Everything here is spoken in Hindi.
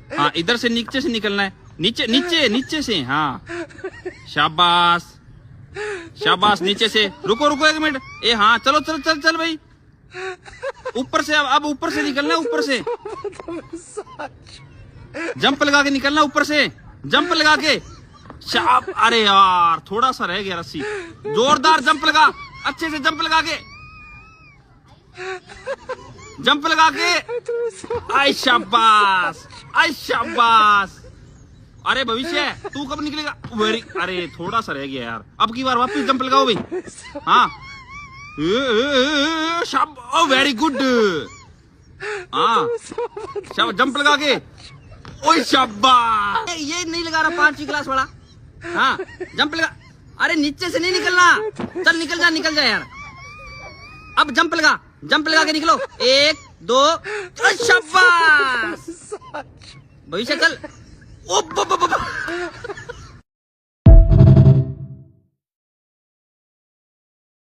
हाँ इधर से नीचे से निकलना है, नीचे नीचे नीचे से। हाँ शाबाश शाबाश, नीचे से। रुको रुको 1 मिनट। ए हाँ चलो चल चल चल भाई, ऊपर से। अब ऊपर से निकलना है, ऊपर से जंप लगा के निकलना, ऊपर से जंप लगा के। शाब, अरे यार थोड़ा सा रह गया रस्सी। जोरदार जंप लगा, अच्छे से जंप लगा के, जंप लगा के। आई शाबाश आई शाबाश। अरे भविष्य तू कब निकलेगा? वेरी, अरे थोड़ा सा रह गया यार। अब की बार वापस जंप लगाओ भाई। हाँ वेरी गुड। हाँ जंप लगा के। ओए शाबाश, ये नहीं लगा रहा 5वीं क्लास वाला। हाँ जंप लगा। अरे नीचे से नहीं निकलना, चल निकल जा यार। अब जंप लगा के निकलो। 1 2 शाबाश। भविष्य चल। ओ